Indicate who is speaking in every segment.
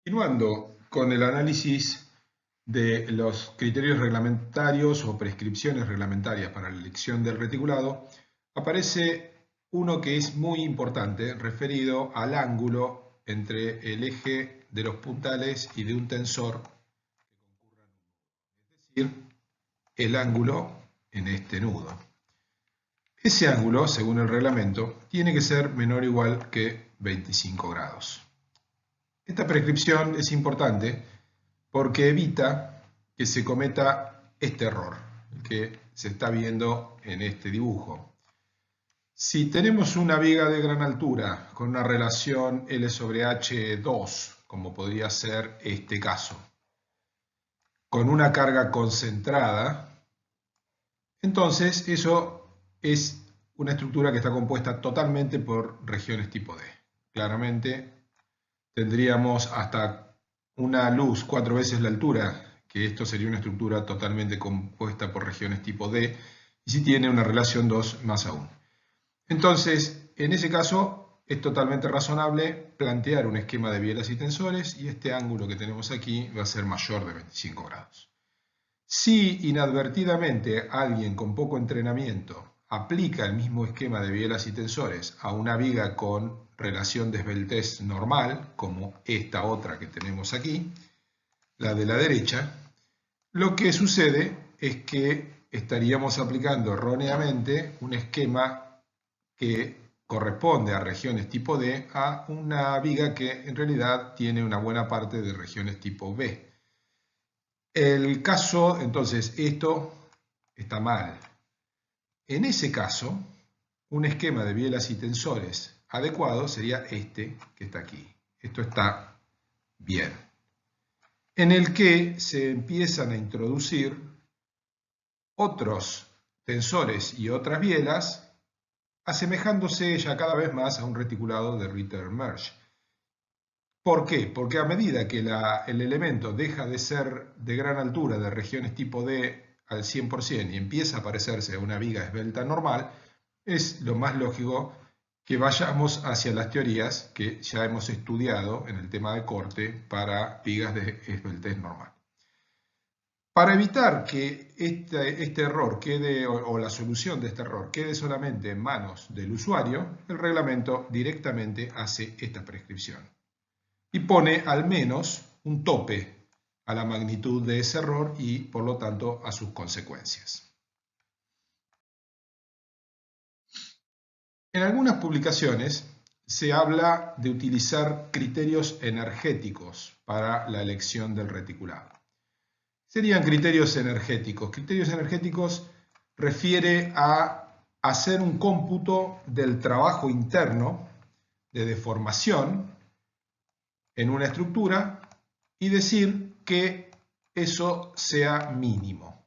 Speaker 1: Continuando con el análisis de los criterios reglamentarios o prescripciones reglamentarias para la elección del reticulado, aparece uno que es muy importante, referido al ángulo entre el eje de los puntales y de un tensor, es decir, el ángulo en este nudo. Ese ángulo, según el reglamento, tiene que ser menor o igual que 25 grados. Esta prescripción es importante porque evita que se cometa este error que se está viendo en este dibujo. Si tenemos una viga de gran altura con una relación L sobre H2, como podría ser este caso, con una carga concentrada, entonces eso es una estructura que está compuesta totalmente por regiones tipo D. Claramente tendríamos hasta una luz 4 veces la altura, que esto sería una estructura totalmente compuesta por regiones tipo D, y si tiene una relación 2 más aún. Entonces, en ese caso, es totalmente razonable plantear un esquema de bielas y tensores, y este ángulo que tenemos aquí va a ser mayor de 25 grados. Si inadvertidamente alguien con poco entrenamiento aplica el mismo esquema de bielas y tensores a una viga con relación de esbeltez normal, como esta otra que tenemos aquí, la de la derecha, lo que sucede es que estaríamos aplicando erróneamente un esquema que corresponde a regiones tipo D a una viga que en realidad tiene una buena parte de regiones tipo B. El caso, entonces, esto está mal. En ese caso, un esquema de bielas y tensores adecuado sería este que está aquí. Esto está bien. En el que se empiezan a introducir otros tensores y otras bielas, asemejándose ya cada vez más a un reticulado de Ritter-Mershe. ¿Por qué? Porque a medida que el elemento deja de ser de gran altura de regiones tipo D al 100% y empieza a parecerse a una viga esbelta normal, es lo más lógico que vayamos hacia las teorías que ya hemos estudiado en el tema de corte para vigas de esbeltez normal. Para evitar que este error quede, o la solución de este error quede solamente en manos del usuario, el reglamento directamente hace esta prescripción y pone al menos un tope a la magnitud de ese error y, por lo tanto, a sus consecuencias. En algunas publicaciones se habla de utilizar criterios energéticos para la elección del reticulado. Serían criterios energéticos. Criterios energéticos refiere a hacer un cómputo del trabajo interno de deformación en una estructura y decir que eso sea mínimo.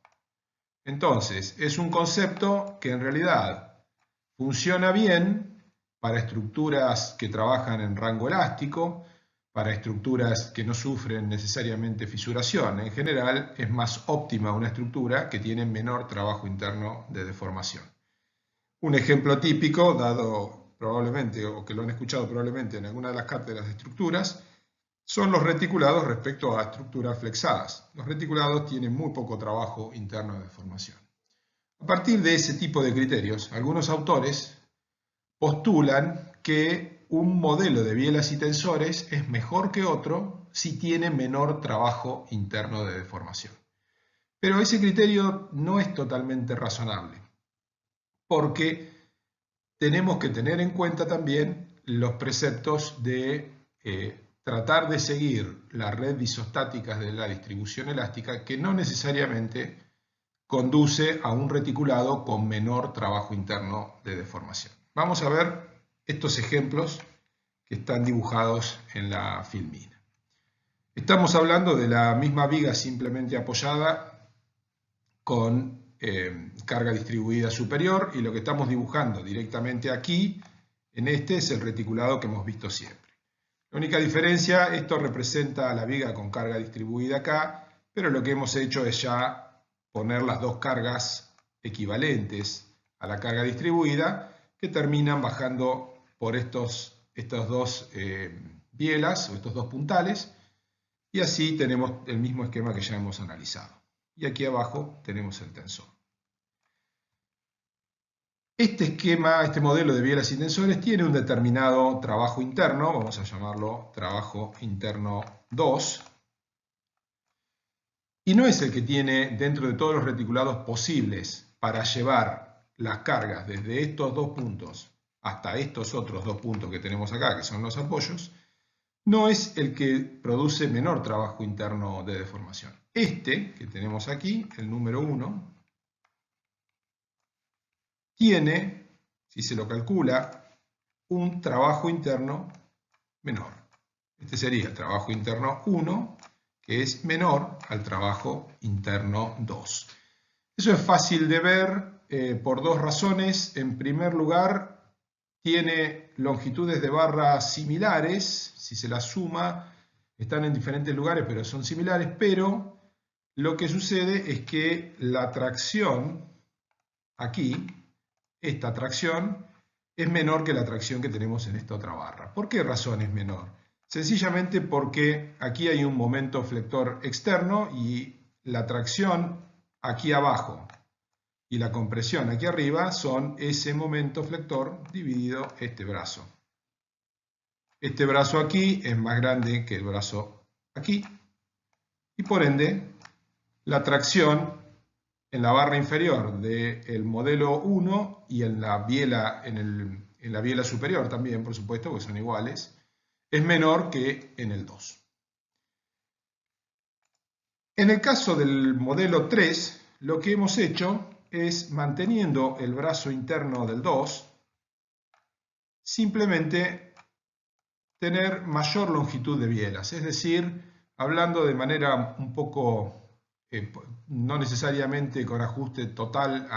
Speaker 1: Entonces, es un concepto que en realidad funciona bien para estructuras que trabajan en rango elástico, para estructuras que no sufren necesariamente fisuración. En general, es más óptima una estructura que tiene menor trabajo interno de deformación. Un ejemplo típico, dado probablemente, o que lo han escuchado probablemente en alguna de las cátedras de estructuras, son los reticulados respecto a estructuras flexadas. Los reticulados tienen muy poco trabajo interno de deformación. A partir de ese tipo de criterios, algunos autores postulan que un modelo de bielas y tensores es mejor que otro si tiene menor trabajo interno de deformación. Pero ese criterio no es totalmente razonable, porque tenemos que tener en cuenta también los preceptos de tratar de seguir la red isostática de la distribución elástica, que no necesariamente conduce a un reticulado con menor trabajo interno de deformación. Vamos a ver estos ejemplos que están dibujados en la filmina. Estamos hablando de la misma viga simplemente apoyada con carga distribuida superior, y lo que estamos dibujando directamente aquí en este es el reticulado que hemos visto siempre. La única diferencia, esto representa a la viga con carga distribuida acá, pero lo que hemos hecho es ya poner las dos cargas equivalentes a la carga distribuida que terminan bajando por estos dos bielas o estos dos puntales, Y así tenemos el mismo esquema que ya hemos analizado. Y aquí abajo tenemos el tensor. Este esquema, este modelo de bielas y tensores tiene un determinado trabajo interno, vamos a llamarlo trabajo interno 2, y no es el que tiene dentro de todos los reticulados posibles para llevar las cargas desde estos dos puntos hasta estos otros dos puntos que tenemos acá, que son los apoyos, no es el que produce menor trabajo interno de deformación. Este que tenemos aquí, el número 1, tiene, si se lo calcula, un trabajo interno menor. Este sería el trabajo interno 1, que es menor al trabajo interno 2. Eso es fácil de ver por dos razones. En primer lugar, tiene longitudes de barra similares. Si se las suma, están en diferentes lugares, pero son similares. Pero lo que sucede es que la tracción aquí, esta tracción, es menor que la tracción que tenemos en esta otra barra. ¿Por qué razón es menor? Sencillamente porque aquí hay un momento flector externo y la tracción aquí abajo y la compresión aquí arriba son ese momento flector dividido este brazo. Este brazo aquí es más grande que el brazo aquí y por ende la tracción en la barra inferior del modelo 1 y en la biela, en la biela superior también, por supuesto, porque son iguales, es menor que en el 2. En el caso del modelo 3, lo que hemos hecho es, manteniendo el brazo interno del 2, simplemente tener mayor longitud de bielas, es decir, hablando de manera un poco, no necesariamente con ajuste total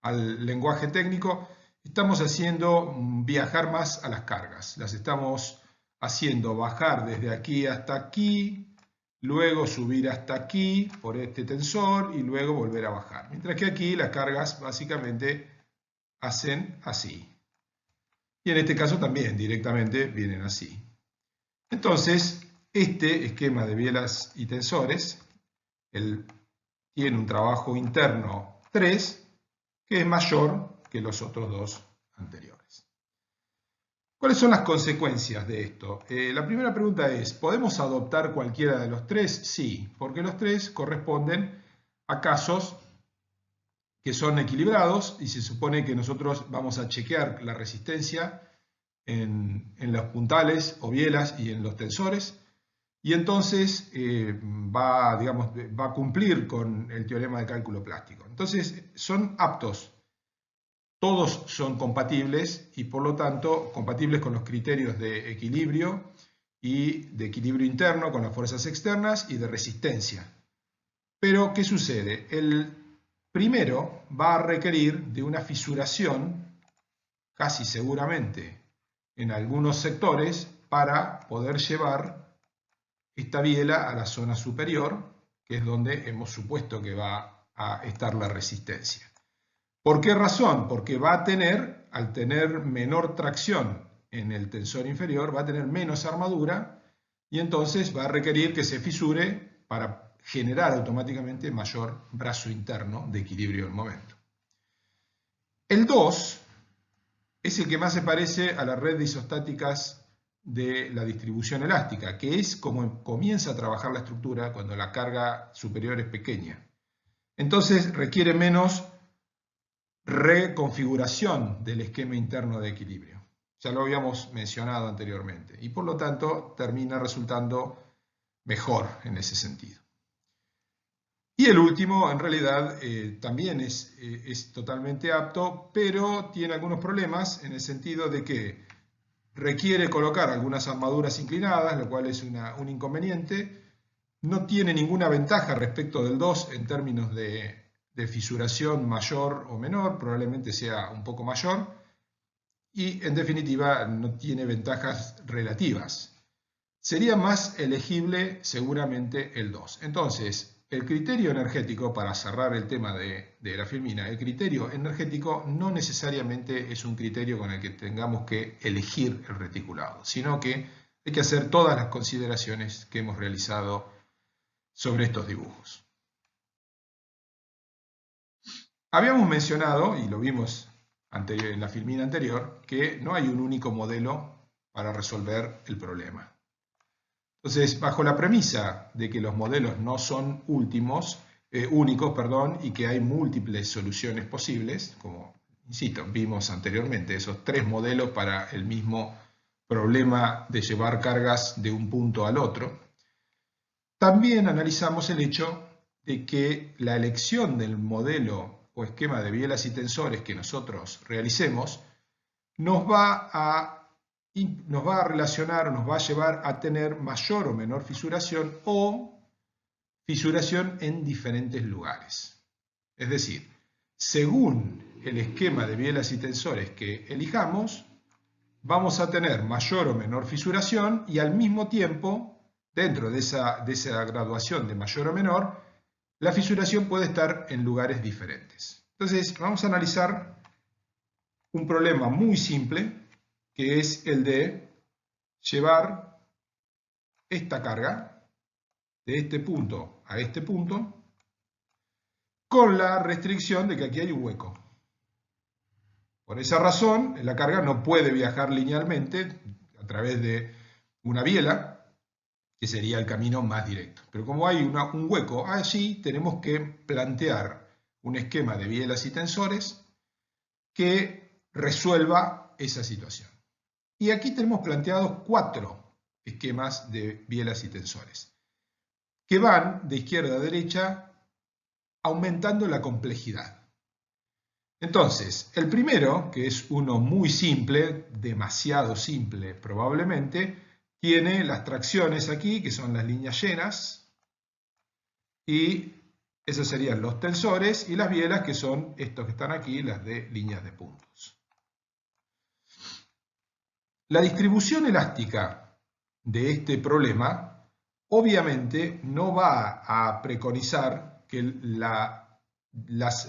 Speaker 1: al lenguaje técnico, estamos haciendo viajar más a las cargas, las estamos haciendo bajar desde aquí hasta aquí, luego subir hasta aquí por este tensor y luego volver a bajar. Mientras que aquí las cargas básicamente hacen así. Y en este caso también directamente vienen así. Entonces, este esquema de bielas y tensores tiene un trabajo interno 3 que es mayor que los otros dos anteriores. ¿Cuáles son las consecuencias de esto? La primera pregunta es, ¿podemos adoptar cualquiera de los tres? Sí, porque los tres corresponden a casos que son equilibrados y se supone que nosotros vamos a chequear la resistencia en los puntales o bielas y en los tensores y entonces va a cumplir con el teorema de cálculo plástico. Entonces son aptos. Todos son compatibles y por lo tanto compatibles con los criterios de equilibrio y de equilibrio interno con las fuerzas externas y de resistencia. Pero, ¿qué sucede? El primero va a requerir de una fisuración, casi seguramente en algunos sectores, para poder llevar esta biela a la zona superior, que es donde hemos supuesto que va a estar la resistencia. ¿Por qué razón? Porque va a tener, al tener menor tracción en el tensor inferior, va a tener menos armadura y entonces va a requerir que se fisure para generar automáticamente mayor brazo interno de equilibrio del momento. El 2 es el que más se parece a la red de isostáticas de la distribución elástica, que es como comienza a trabajar la estructura cuando la carga superior es pequeña. Entonces requiere menos reconfiguración del esquema interno de equilibrio. Ya lo habíamos mencionado anteriormente y por lo tanto termina resultando mejor en ese sentido. Y el último en realidad también es totalmente apto, pero tiene algunos problemas en el sentido de que requiere colocar algunas armaduras inclinadas, lo cual es un inconveniente. No tiene ninguna ventaja respecto del 2 en términos de fisuración mayor o menor, probablemente sea un poco mayor, y en definitiva no tiene ventajas relativas. Sería más elegible seguramente el 2. Entonces, el criterio energético, para cerrar el tema de la filmina, el criterio energético no necesariamente es un criterio con el que tengamos que elegir el reticulado, sino que Hay que hacer todas las consideraciones que hemos realizado sobre estos dibujos. Habíamos mencionado, y lo vimos en la filmina anterior, que no hay un único modelo para resolver el problema. Entonces, bajo la premisa de que los modelos no son únicos, y que hay múltiples soluciones posibles, como, insisto, vimos anteriormente, esos 3 modelos para el mismo problema de llevar cargas de un punto al otro, también analizamos el hecho de que la elección del modelo o esquema de bielas y tensores que nosotros realicemos nos va a relacionar o nos va a llevar a tener mayor o menor fisuración o fisuración en diferentes lugares. Es decir, según el esquema de bielas y tensores que elijamos, vamos a tener mayor o menor fisuración y al mismo tiempo, dentro de esa graduación de mayor o menor, la fisuración puede estar en lugares diferentes. Entonces, vamos a analizar un problema muy simple, que es el de llevar esta carga de este punto a este punto con la restricción de que aquí hay un hueco. Por esa razón, la carga no puede viajar linealmente a través de una biela, que sería el camino más directo. Pero como hay un hueco allí, tenemos que plantear un esquema de bielas y tensores que resuelva esa situación. Y aquí tenemos planteados 4 esquemas de bielas y tensores, que van de izquierda a derecha aumentando la complejidad. Entonces, el primero, que es uno muy simple, demasiado simple probablemente, tiene las tracciones aquí, que son las líneas llenas, y esos serían los tensores, y las bielas, que son estos que están aquí, las de líneas de puntos. La distribución elástica de este problema, obviamente, no va a preconizar que las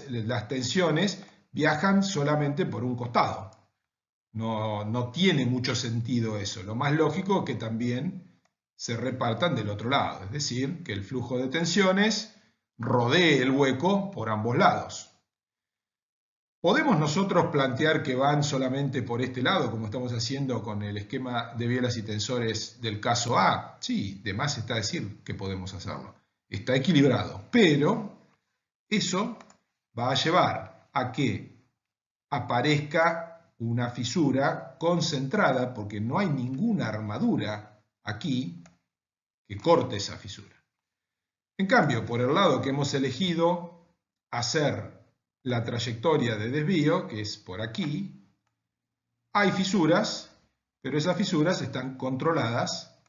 Speaker 1: tensiones viajan solamente por un costado. No tiene mucho sentido eso. Lo más lógico es que también se repartan del otro lado, es decir, que el flujo de tensiones rodee el hueco por ambos lados. ¿Podemos nosotros plantear que van solamente por este lado, como estamos haciendo con el esquema de bielas y tensores del caso A? Sí, de más está decir que podemos hacerlo. Está equilibrado, pero eso va a llevar a que aparezca una fisura concentrada, porque no hay ninguna armadura aquí que corte esa fisura. En cambio, por el lado que hemos elegido hacer la trayectoria de desvío, que es por aquí, hay fisuras, pero esas fisuras están controladas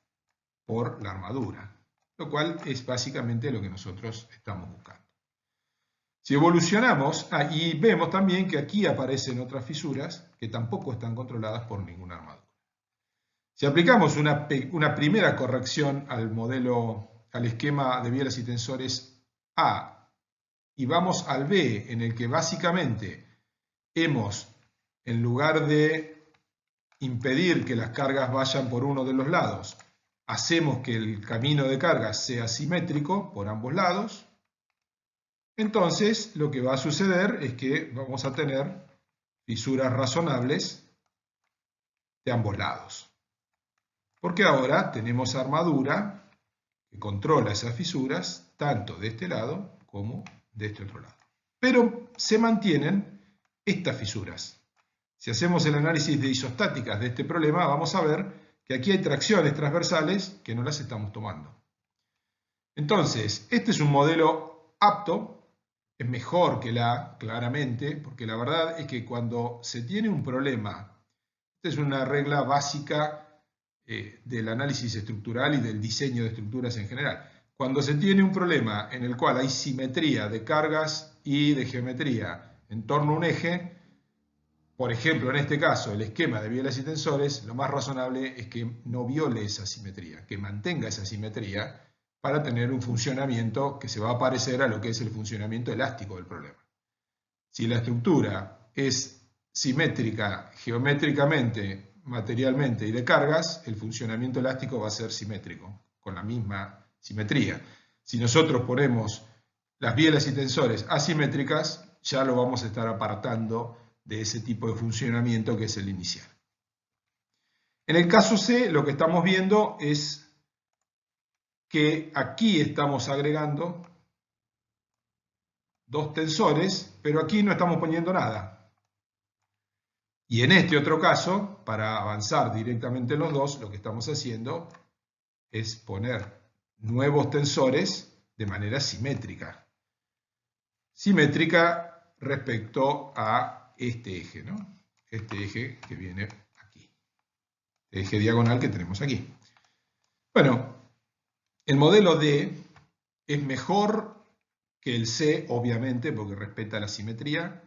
Speaker 1: por la armadura, lo cual es básicamente lo que nosotros estamos buscando. Si evolucionamos, y vemos también que aquí aparecen otras fisuras que tampoco están controladas por ninguna armadura. Si aplicamos una primera corrección al esquema de bielas y tensores A, y vamos al B, en el que básicamente hemos, en lugar de impedir que las cargas vayan por uno de los lados, hacemos que el camino de cargas sea simétrico por ambos lados, entonces lo que va a suceder es que vamos a tener fisuras razonables de ambos lados. Porque ahora tenemos armadura que controla esas fisuras tanto de este lado como de este otro lado. Pero se mantienen estas fisuras. Si hacemos el análisis de isostáticas de este problema, vamos a ver que aquí hay tracciones transversales que no las estamos tomando. Entonces, este es un modelo apto, es mejor que la A, claramente, porque la verdad es que cuando se tiene un problema, esta es una regla básica del análisis estructural y del diseño de estructuras en general. Cuando se tiene un problema en el cual hay simetría de cargas y de geometría en torno a un eje, por ejemplo, en este caso, el esquema de bielas y tensores, lo más razonable es que no viole esa simetría, que mantenga esa simetría para tener un funcionamiento que se va a parecer a lo que es el funcionamiento elástico del problema. Si la estructura es simétrica geométricamente materialmente y de cargas, el funcionamiento elástico va a ser simétrico, con la misma simetría. Si nosotros ponemos las bielas y tensores asimétricas, ya lo vamos a estar apartando de ese tipo de funcionamiento que es el inicial. En el caso C, lo que estamos viendo es que aquí estamos agregando dos tensores, pero aquí no estamos poniendo nada. Y en este otro caso, para avanzar directamente en los dos, lo que estamos haciendo es poner nuevos tensores de manera simétrica. Simétrica respecto a este eje, ¿no? Este eje que viene aquí. El eje diagonal que tenemos aquí. Bueno, el modelo D es mejor que el C, obviamente, porque respeta la simetría.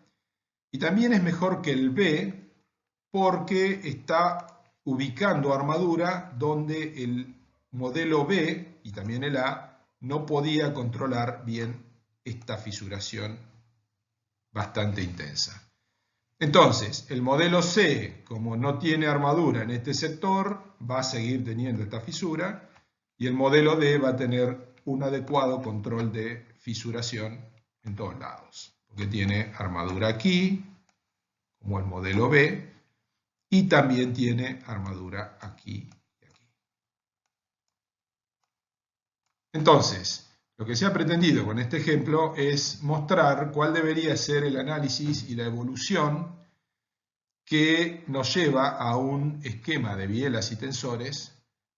Speaker 1: Y también es mejor que el B, porque está ubicando armadura donde el modelo B y también el A no podía controlar bien esta fisuración bastante intensa. Entonces, el modelo C, como no tiene armadura en este sector, va a seguir teniendo esta fisura, y el modelo D va a tener un adecuado control de fisuración en todos lados, porque tiene armadura aquí, como el modelo B, y también tiene armadura aquí y aquí. Entonces, lo que se ha pretendido con este ejemplo es mostrar cuál debería ser el análisis y la evolución que nos lleva a un esquema de bielas y tensores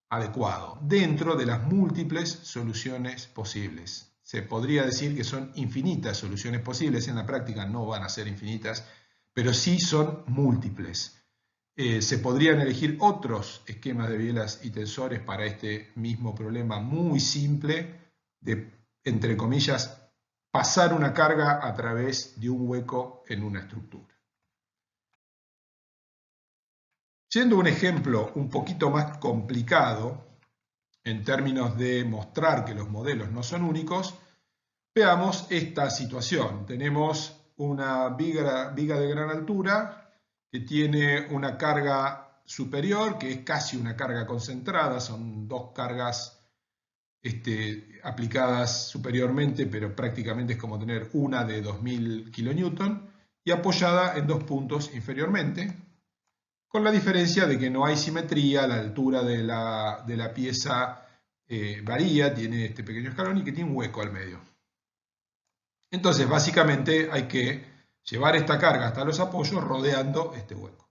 Speaker 1: adecuado, dentro de las múltiples soluciones posibles. Se podría decir que son infinitas soluciones posibles, en la práctica no van a ser infinitas, pero sí son múltiples. Se podrían elegir otros esquemas de bielas y tensores para este mismo problema muy simple de, entre comillas, pasar una carga a través de un hueco en una estructura. Yendo a un ejemplo un poquito más complicado, en términos de mostrar que los modelos no son únicos, veamos esta situación. Tenemos una viga de gran altura que tiene una carga superior, que es casi una carga concentrada, son dos cargas aplicadas superiormente, pero prácticamente es como tener una de 2000 kN, y apoyada en dos puntos inferiormente, con la diferencia de que no hay simetría, la altura de la pieza varía, tiene este pequeño escalón y que tiene un hueco al medio. Entonces, básicamente hay que llevar esta carga hasta los apoyos rodeando este hueco.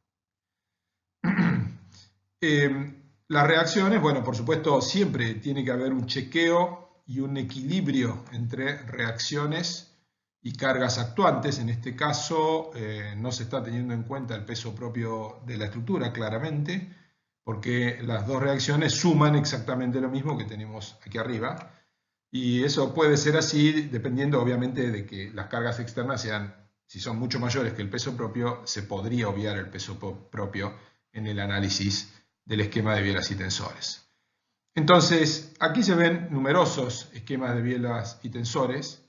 Speaker 1: Las reacciones, bueno, por supuesto, siempre tiene que haber un chequeo y un equilibrio entre reacciones y cargas actuantes. En este caso no se está teniendo en cuenta el peso propio de la estructura, claramente, porque las dos reacciones suman exactamente lo mismo que tenemos aquí arriba. Y eso puede ser así dependiendo, obviamente, de que las cargas externas sean, si son mucho mayores que el peso propio, se podría obviar el peso propio en el análisis del esquema de bielas y tensores. Entonces, aquí se ven numerosos esquemas de bielas y tensores,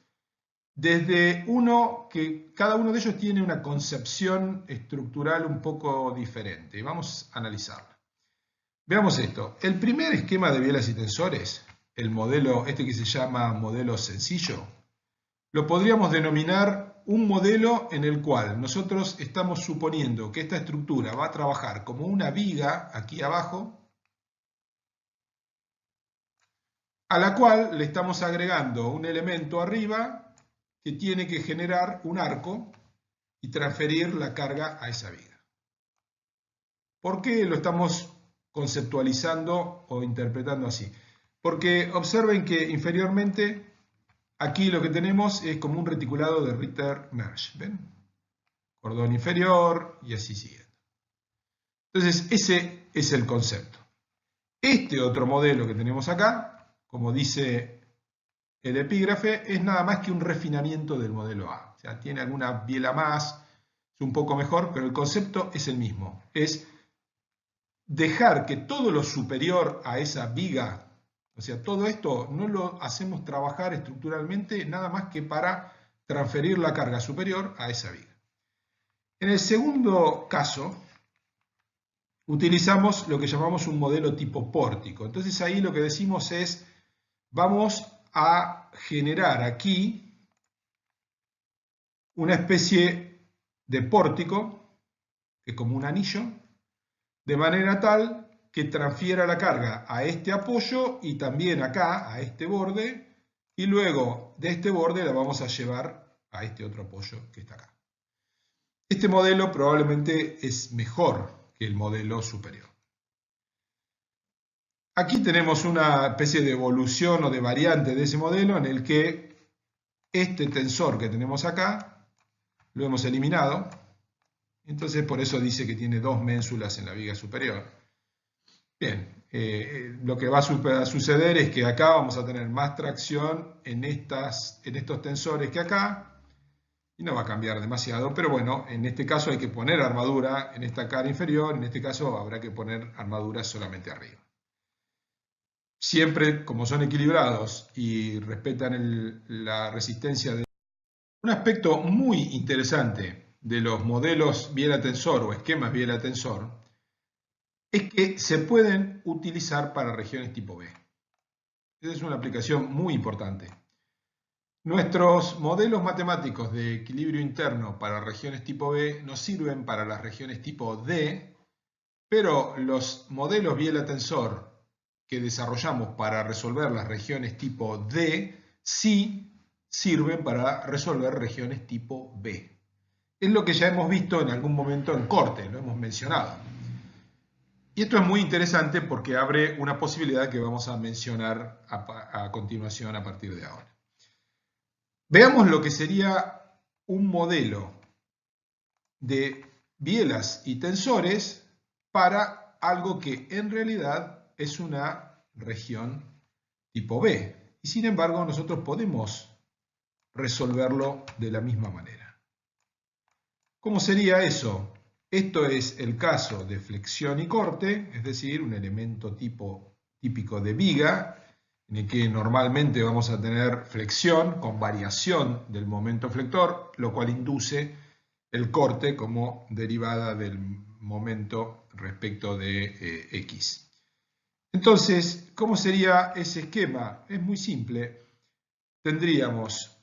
Speaker 1: desde uno que cada uno de ellos tiene una concepción estructural un poco diferente. Vamos a analizarla. Veamos esto. El primer esquema de bielas y tensores, el modelo, este que se llama modelo sencillo, lo podríamos denominar un modelo en el cual nosotros estamos suponiendo que esta estructura va a trabajar como una viga aquí abajo, a la cual le estamos agregando un elemento arriba que tiene que generar un arco y transferir la carga a esa viga. ¿Por qué lo estamos conceptualizando o interpretando así? Porque observen que inferiormente aquí lo que tenemos es como un reticulado de Ritter-Mershe, ¿ven? Cordón inferior y así sigue. Entonces ese es el concepto. Este otro modelo que tenemos acá, como dice el epígrafe, es nada más que un refinamiento del modelo A. O sea, tiene alguna biela más, es un poco mejor, pero el concepto es el mismo. Es dejar que todo lo superior a esa viga, o sea, todo esto no lo hacemos trabajar estructuralmente nada más que para transferir la carga superior a esa viga. En el segundo caso, utilizamos lo que llamamos un modelo tipo pórtico. Entonces ahí lo que decimos es, vamos a generar aquí una especie de pórtico, que es como un anillo, de manera tal que transfiera la carga a este apoyo y también acá, a este borde, y luego de este borde la vamos a llevar a este otro apoyo que está acá. Este modelo probablemente es mejor que el modelo superior. Aquí tenemos una especie de evolución o de variante de ese modelo en el que este tensor que tenemos acá lo hemos eliminado. Entonces por eso dice que tiene dos ménsulas en la viga superior. Bien, lo que va a suceder es que acá vamos a tener más tracción en estos tensores que acá. Y no va a cambiar demasiado, pero bueno, en este caso hay que poner armadura en esta cara inferior, en este caso habrá que poner armadura solamente arriba. Siempre, como son equilibrados y respetan la resistencia de... Un aspecto muy interesante de los modelos biela-tensor o esquemas biela-tensor es que se pueden utilizar para regiones tipo B. Esa es una aplicación muy importante. Nuestros modelos matemáticos de equilibrio interno para regiones tipo B nos sirven para las regiones tipo D, pero los modelos biela-tensor que desarrollamos para resolver las regiones tipo D sí sirven para resolver regiones tipo B. Es lo que ya hemos visto en algún momento en corte, lo hemos mencionado. Y esto es muy interesante porque abre una posibilidad que vamos a mencionar a continuación a partir de ahora. Veamos lo que sería un modelo de bielas y tensores para algo que en realidad es una región tipo B. Y sin embargo, nosotros podemos resolverlo de la misma manera. ¿Cómo sería eso? Esto es el caso de flexión y corte, es decir, un elemento típico de viga, en el que normalmente vamos a tener flexión con variación del momento flector, lo cual induce el corte como derivada del momento respecto de X. Entonces, ¿cómo sería ese esquema? Es muy simple. Tendríamos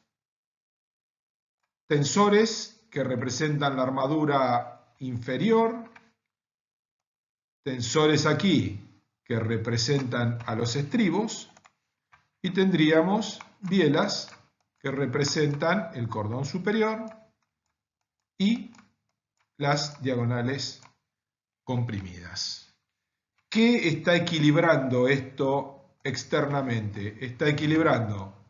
Speaker 1: tensores que representan la armadura inferior, tensores aquí que representan a los estribos, y tendríamos bielas que representan el cordón superior y las diagonales comprimidas. ¿Qué está equilibrando esto externamente? Está equilibrando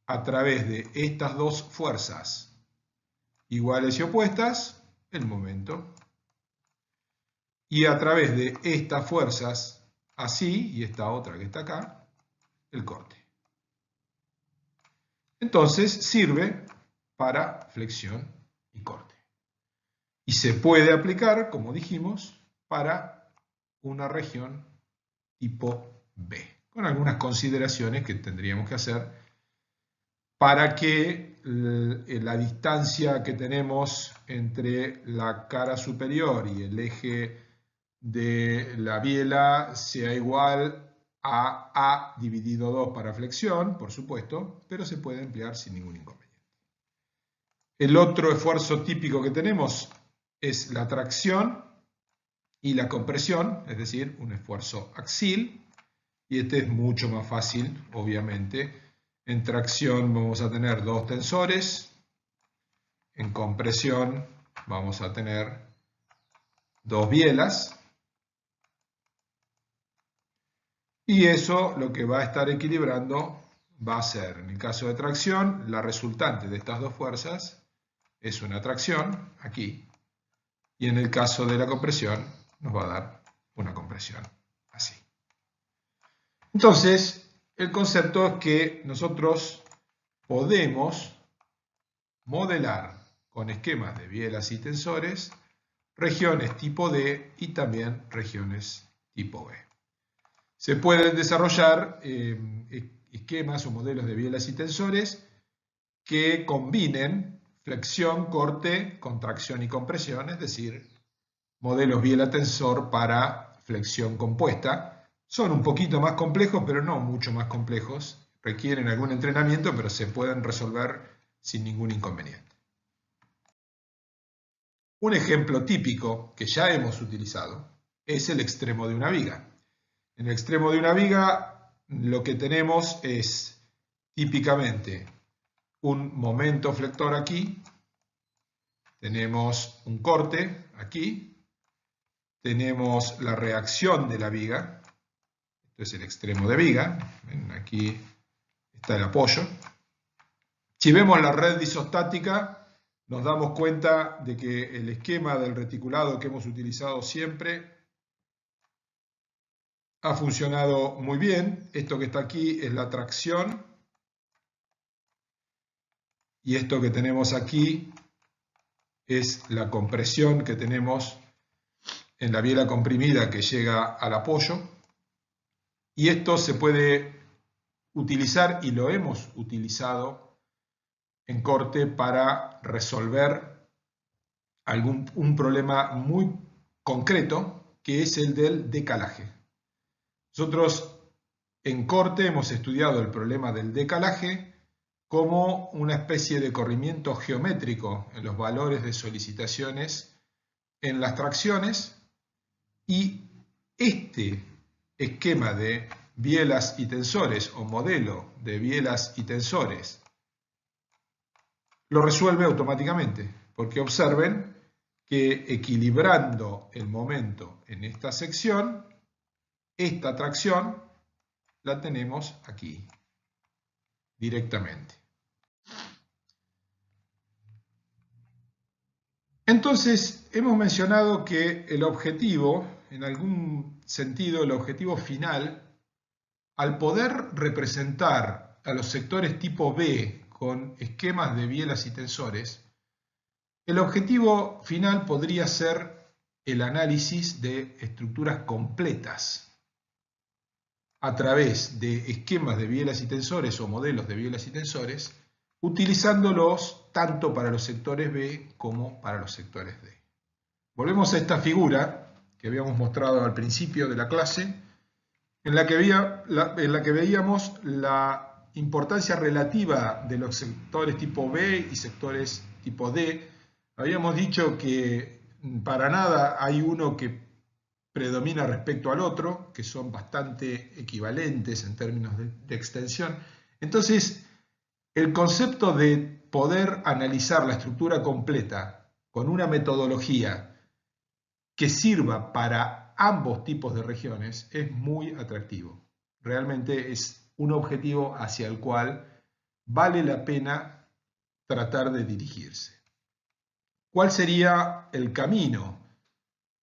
Speaker 1: a través de estas dos fuerzas iguales y opuestas el momento, y a través de estas fuerzas así y esta otra que está acá el corte. Entonces sirve para flexión y corte. Y se puede aplicar, como dijimos, para una región tipo B, con algunas consideraciones que tendríamos que hacer para que la distancia que tenemos entre la cara superior y el eje de la biela sea igual a A dividido 2 para flexión, por supuesto, pero se puede emplear sin ningún inconveniente. El otro esfuerzo típico que tenemos es la tracción y la compresión, es decir, un esfuerzo axil, y este es mucho más fácil, obviamente. En tracción vamos a tener dos tensores, en compresión vamos a tener dos bielas, y eso lo que va a estar equilibrando va a ser, en el caso de tracción, la resultante de estas dos fuerzas es una tracción, aquí, y en el caso de la compresión nos va a dar una compresión, así. Entonces, el concepto es que nosotros podemos modelar con esquemas de bielas y tensores regiones tipo D y también regiones tipo B. Se pueden desarrollar esquemas o modelos de bielas y tensores que combinen flexión, corte, contracción y compresión, es decir, modelos biela-tensor para flexión compuesta. Son un poquito más complejos, pero no mucho más complejos. Requieren algún entrenamiento, pero se pueden resolver sin ningún inconveniente. Un ejemplo típico que ya hemos utilizado es el extremo de una viga. En el extremo de una viga lo que tenemos es típicamente un momento flector aquí, tenemos un corte aquí, tenemos la reacción de la viga, esto es el extremo de viga, ven, aquí está el apoyo. Si vemos la red isostática, nos damos cuenta de que el esquema del reticulado que hemos utilizado siempre ha funcionado muy bien. Esto que está aquí es la tracción y esto que tenemos aquí es la compresión que tenemos en la biela comprimida que llega al apoyo. Y esto se puede utilizar, y lo hemos utilizado en corte, para resolver un problema muy concreto, que es el del decalaje. Nosotros en corte hemos estudiado el problema del decalaje como una especie de corrimiento geométrico en los valores de solicitaciones en las tracciones, y este esquema de bielas y tensores o modelo de bielas y tensores lo resuelve automáticamente, porque observen que equilibrando el momento en esta sección, esta tracción la tenemos aquí directamente. Entonces, hemos mencionado que el objetivo, en algún sentido, el objetivo final, al poder representar a los sectores tipo B con esquemas de bielas y tensores, el objetivo final podría ser el análisis de estructuras completas a través de esquemas de bielas y tensores o modelos de bielas y tensores, utilizándolos tanto para los sectores B como para los sectores D. Volvemos a esta figura que habíamos mostrado al principio de la clase, en la que veíamos la importancia relativa de los sectores tipo B y sectores tipo D. Habíamos dicho que para nada hay uno que predomina respecto al otro, que son bastante equivalentes en términos de extensión. Entonces, el concepto de poder analizar la estructura completa con una metodología que sirva para ambos tipos de regiones es muy atractivo. Realmente es un objetivo hacia el cual vale la pena tratar de dirigirse. ¿Cuál sería el camino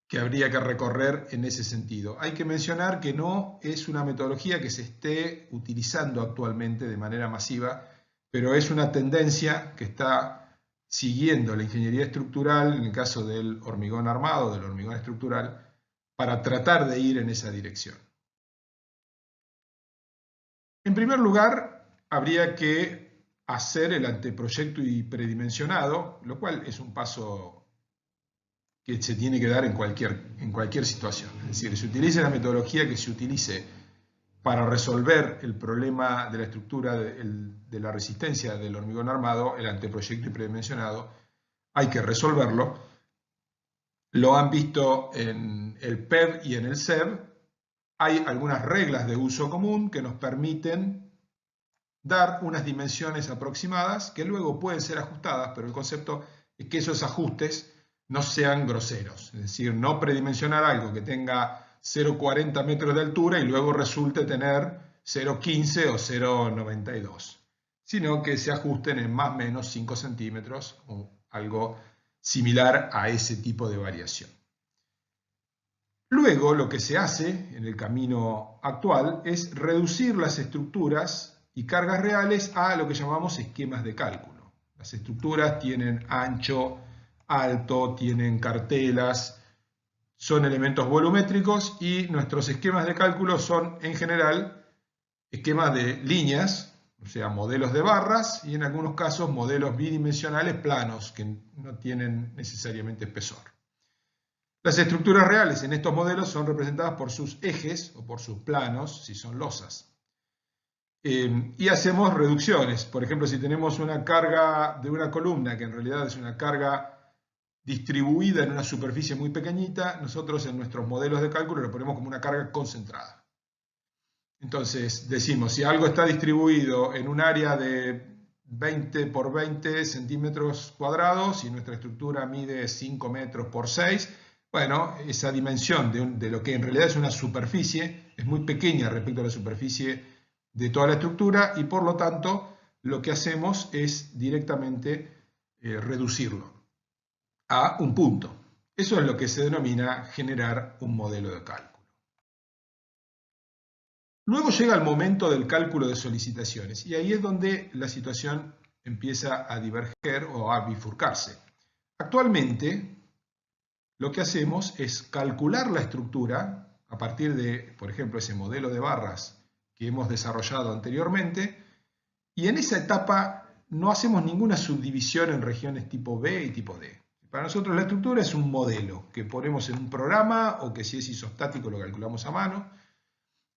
Speaker 1: que habría que recorrer en ese sentido? Hay que mencionar que no es una metodología que se esté utilizando actualmente de manera masiva, pero es una tendencia que está siguiendo la ingeniería estructural, en el caso del hormigón armado, del hormigón estructural, para tratar de ir en esa dirección. En primer lugar, habría que hacer el anteproyecto y predimensionado, lo cual es un paso que se tiene que dar en cualquier situación. Es decir, se utilice la metodología que se utilice para resolver el problema de la estructura de la resistencia del hormigón armado, el anteproyecto y predimensionado, hay que resolverlo. Lo han visto en el PEB y en el SEB. Hay algunas reglas de uso común que nos permiten dar unas dimensiones aproximadas que luego pueden ser ajustadas, pero el concepto es que esos ajustes no sean groseros, es decir, no predimensionar algo que tenga 0,40 metros de altura y luego resulte tener 0,15 o 0,92, sino que se ajusten en más o menos 5 centímetros o algo similar a ese tipo de variación. Luego lo que se hace en el camino actual es reducir las estructuras y cargas reales a lo que llamamos esquemas de cálculo. Las estructuras tienen ancho, alto, tienen cartelas, son elementos volumétricos, y nuestros esquemas de cálculo son en general esquemas de líneas, o sea, modelos de barras, y en algunos casos modelos bidimensionales planos que no tienen necesariamente espesor. Las estructuras reales en estos modelos son representadas por sus ejes o por sus planos, si son losas. Y hacemos reducciones. Por ejemplo, si tenemos una carga de una columna, que en realidad es una carga distribuida en una superficie muy pequeñita, nosotros en nuestros modelos de cálculo lo ponemos como una carga concentrada. Entonces decimos, si algo está distribuido en un área de 20 por 20 centímetros cuadrados y nuestra estructura mide 5 metros por 6, bueno, esa dimensión de lo que en realidad es una superficie es muy pequeña respecto a la superficie de toda la estructura y por lo tanto lo que hacemos es directamente reducirlo a un punto. Eso es lo que se denomina generar un modelo de cálculo. Luego llega el momento del cálculo de solicitaciones y ahí es donde la situación empieza a diverger o a bifurcarse. Actualmente lo que hacemos es calcular la estructura a partir de, por ejemplo, ese modelo de barras que hemos desarrollado anteriormente y en esa etapa no hacemos ninguna subdivisión en regiones tipo B y tipo D. Para nosotros la estructura es un modelo que ponemos en un programa o que si es isostático lo calculamos a mano.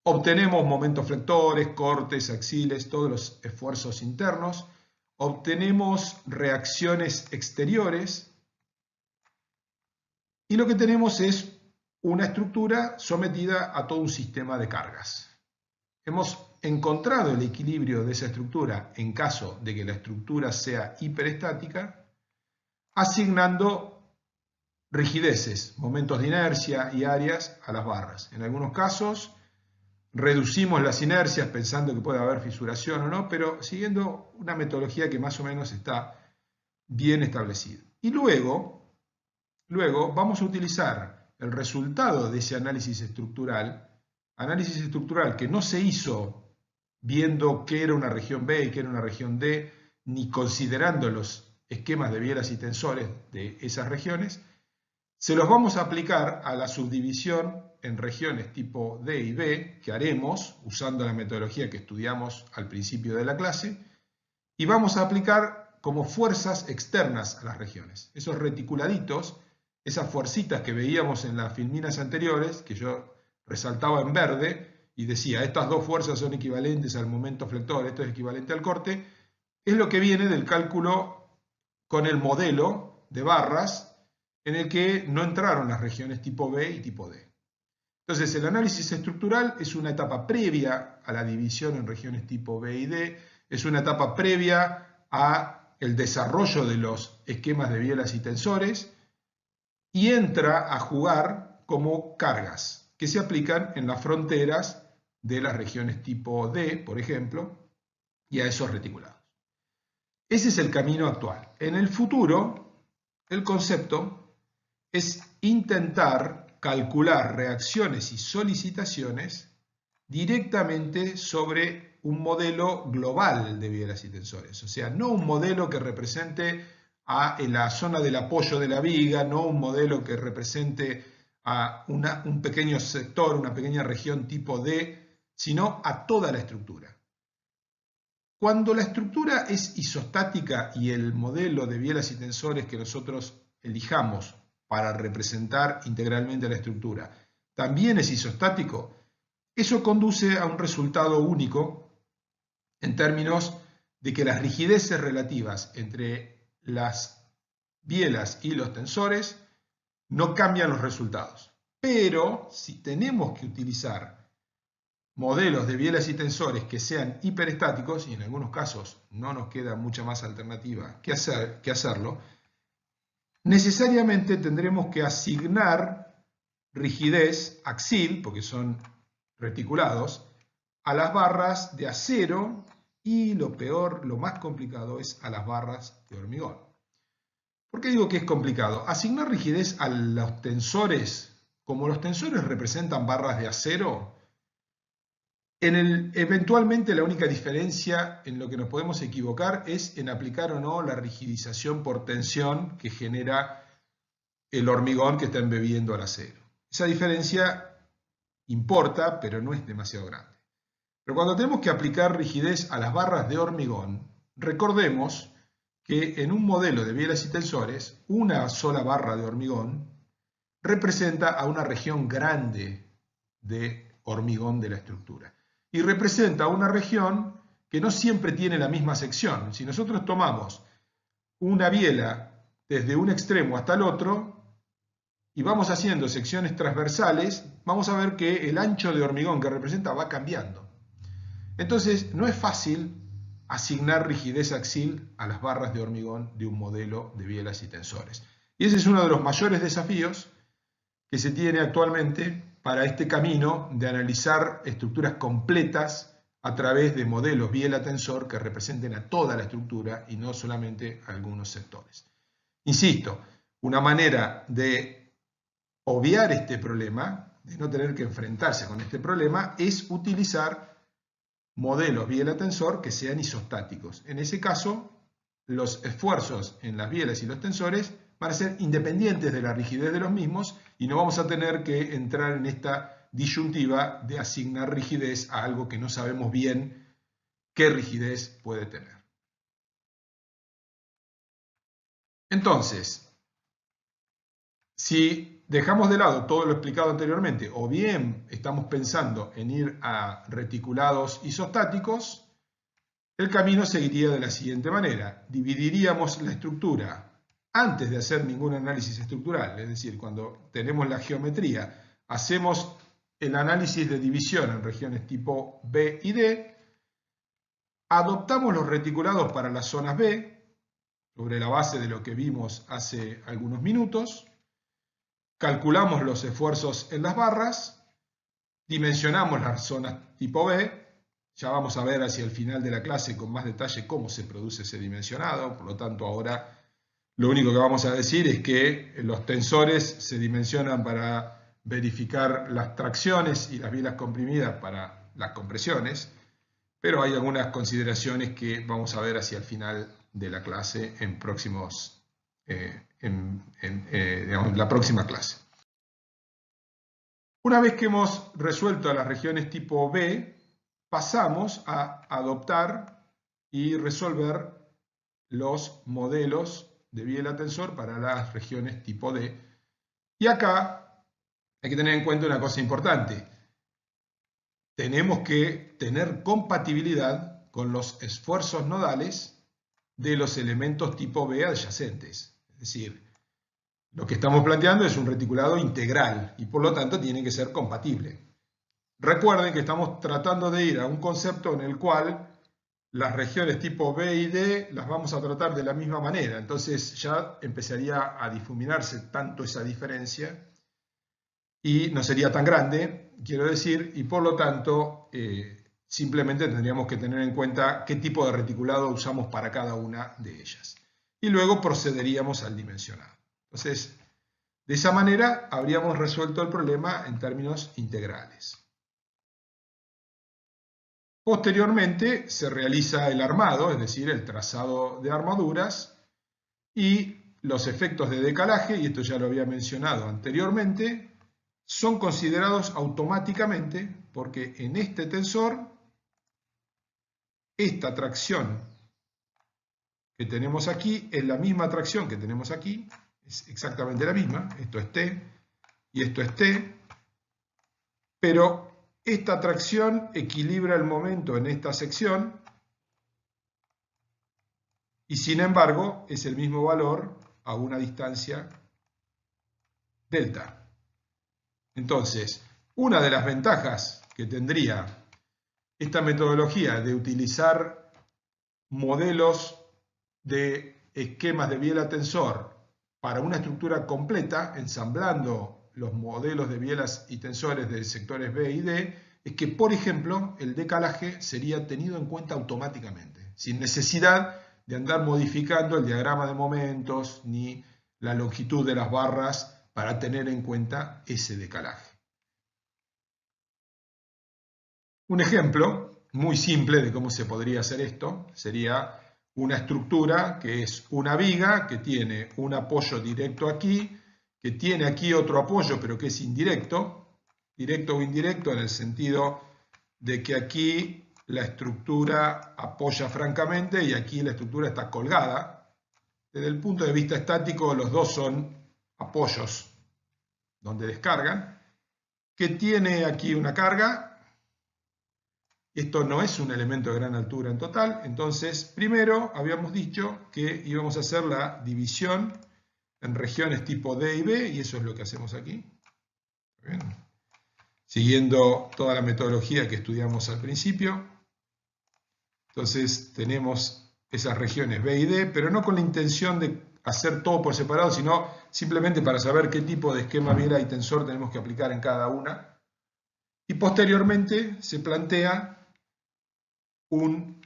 Speaker 1: Obtenemos momentos flectores, cortes, axiles, todos los esfuerzos internos. Obtenemos reacciones exteriores. Y lo que tenemos es una estructura sometida a todo un sistema de cargas. Hemos encontrado el equilibrio de esa estructura en caso de que la estructura sea hiperestática, asignando rigideces, momentos de inercia y áreas a las barras. En algunos casos reducimos las inercias pensando que puede haber fisuración o no, pero siguiendo una metodología que más o menos está bien establecida. Y luego vamos a utilizar el resultado de ese análisis estructural que no se hizo viendo qué era una región B y qué era una región D, ni considerando los esquemas de bielas y tensores de esas regiones, se los vamos a aplicar a la subdivisión en regiones tipo D y B, que haremos usando la metodología que estudiamos al principio de la clase, y vamos a aplicar como fuerzas externas a las regiones. Esos reticuladitos, esas fuercitas que veíamos en las filminas anteriores, que yo resaltaba en verde y decía, estas dos fuerzas son equivalentes al momento flector, esto es equivalente al corte, es lo que viene del cálculo con el modelo de barras en el que no entraron las regiones tipo B y tipo D. Entonces, el análisis estructural es una etapa previa a la división en regiones tipo B y D, es una etapa previa al desarrollo de los esquemas de bielas y tensores y entra a jugar como cargas que se aplican en las fronteras de las regiones tipo D, por ejemplo, y a esos reticulados. Ese es el camino actual. En el futuro, el concepto es intentar calcular reacciones y solicitaciones directamente sobre un modelo global de bielas y tensores. O sea, no un modelo que represente en la zona del apoyo de la viga, no un modelo que represente a un pequeño sector, una pequeña región tipo D, sino a toda la estructura. Cuando la estructura es isostática y el modelo de bielas y tensores que nosotros elijamos para representar integralmente la estructura también es isostático, eso conduce a un resultado único en términos de que las rigideces relativas entre las bielas y los tensores no cambian los resultados. Pero si tenemos que utilizar modelos de bielas y tensores que sean hiperestáticos, y en algunos casos no nos queda mucha más alternativa que hacerlo, necesariamente tendremos que asignar rigidez axil, porque son reticulados, a las barras de acero y lo peor, lo más complicado es a las barras de hormigón. ¿Por qué digo que es complicado? Asignar rigidez a los tensores, como los tensores representan barras de acero, eventualmente la única diferencia en lo que nos podemos equivocar es en aplicar o no la rigidización por tensión que genera el hormigón que está embebiendo al acero. Esa diferencia importa, pero no es demasiado grande. Pero cuando tenemos que aplicar rigidez a las barras de hormigón, recordemos que en un modelo de bielas y tensores, una sola barra de hormigón representa a una región grande de hormigón de la estructura. Y representa una región que no siempre tiene la misma sección. Si nosotros tomamos una biela desde un extremo hasta el otro y vamos haciendo secciones transversales, vamos a ver que el ancho de hormigón que representa va cambiando. Entonces, no es fácil asignar rigidez axial a las barras de hormigón de un modelo de bielas y tensores. Y ese es uno de los mayores desafíos que se tiene actualmente para este camino de analizar estructuras completas a través de modelos biela-tensor que representen a toda la estructura y no solamente a algunos sectores. Insisto, una manera de obviar este problema, de no tener que enfrentarse con este problema, es utilizar modelos biela-tensor que sean isostáticos. En ese caso, los esfuerzos en las bielas y los tensores van a ser independientes de la rigidez de los mismos y no vamos a tener que entrar en esta disyuntiva de asignar rigidez a algo que no sabemos bien qué rigidez puede tener. Entonces, si dejamos de lado todo lo explicado anteriormente, o bien estamos pensando en ir a reticulados isostáticos, el camino seguiría de la siguiente manera. Dividiríamos la estructura antes de hacer ningún análisis estructural, es decir, cuando tenemos la geometría, hacemos el análisis de división en regiones tipo B y D, adoptamos los reticulados para las zonas B, sobre la base de lo que vimos hace algunos minutos, calculamos los esfuerzos en las barras, dimensionamos las zonas tipo B, ya vamos a ver hacia el final de la clase con más detalle cómo se produce ese dimensionado, por lo tanto ahora lo único que vamos a decir es que los tensores se dimensionan para verificar las tracciones y las bielas comprimidas para las compresiones, pero hay algunas consideraciones que vamos a ver hacia el final de la clase en próximos, digamos, la próxima clase. Una vez que hemos resuelto las regiones tipo B, pasamos a adoptar y resolver los modelos de biela-tensor para las regiones tipo D. Y acá hay que tener en cuenta una cosa importante. Tenemos que tener compatibilidad con los esfuerzos nodales de los elementos tipo B adyacentes. Es decir, lo que estamos planteando es un reticulado integral y por lo tanto tiene que ser compatible. Recuerden que estamos tratando de ir a un concepto en el cual las regiones tipo B y D las vamos a tratar de la misma manera, entonces ya empezaría a difuminarse tanto esa diferencia y no sería tan grande, quiero decir, y por lo tanto simplemente tendríamos que tener en cuenta qué tipo de reticulado usamos para cada una de ellas. Y luego procederíamos al dimensionado. Entonces, de esa manera habríamos resuelto el problema en términos integrales. Posteriormente se realiza el armado, es decir, el trazado de armaduras y los efectos de decalaje, y esto ya lo había mencionado anteriormente, son considerados automáticamente porque en este tensor, esta tracción que tenemos aquí es la misma tracción que tenemos aquí, es exactamente la misma, esto es T y esto es T, pero esta tracción equilibra el momento en esta sección y sin embargo es el mismo valor a una distancia delta. Entonces, una de las ventajas que tendría esta metodología de utilizar modelos de esquemas de biela-tensor para una estructura completa, ensamblando los modelos de bielas y tensores de sectores B y D, es que, por ejemplo, el decalaje sería tenido en cuenta automáticamente, sin necesidad de andar modificando el diagrama de momentos ni la longitud de las barras para tener en cuenta ese decalaje. Un ejemplo muy simple de cómo se podría hacer esto sería una estructura que es una viga que tiene un apoyo directo aquí, que tiene aquí otro apoyo pero que es indirecto, directo o indirecto en el sentido de que aquí la estructura apoya francamente y aquí la estructura está colgada. Desde el punto de vista estático los dos son apoyos donde descargan, que tiene aquí una carga. Esto no es un elemento de gran altura en total, entonces primero habíamos dicho que íbamos a hacer la división en regiones tipo D y B, y eso es lo que hacemos aquí. ¿Bien? Siguiendo toda la metodología que estudiamos al principio. Entonces tenemos esas regiones B y D, pero no con la intención de hacer todo por separado, sino simplemente para saber qué tipo de esquema biela y tensor tenemos que aplicar en cada una. Y posteriormente se plantea un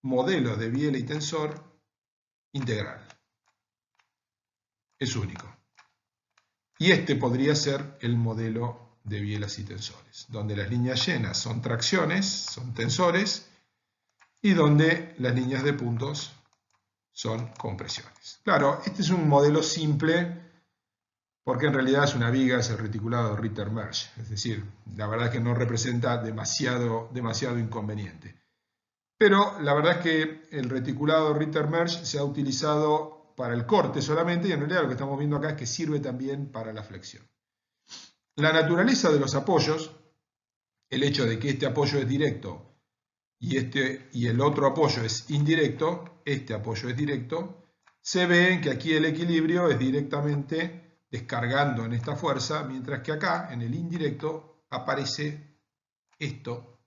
Speaker 1: modelo de biela y tensor integral. Es único. Y este podría ser el modelo de bielas y tensores, donde las líneas llenas son tracciones, son tensores, y donde las líneas de puntos son compresiones. Claro, este es un modelo simple porque en realidad es una viga, es el reticulado Ritter-Mershe, es decir, la verdad es que no representa demasiado inconveniente. Pero la verdad es que el reticulado Ritter-Mershe se ha utilizado para el corte solamente, y en realidad lo que estamos viendo acá es que sirve también para la flexión. La naturaleza de los apoyos, el hecho de que este apoyo es directo y el otro apoyo es indirecto, este apoyo es directo, se ve en que aquí el equilibrio es directamente descargando en esta fuerza, mientras que acá, en el indirecto, aparece esto,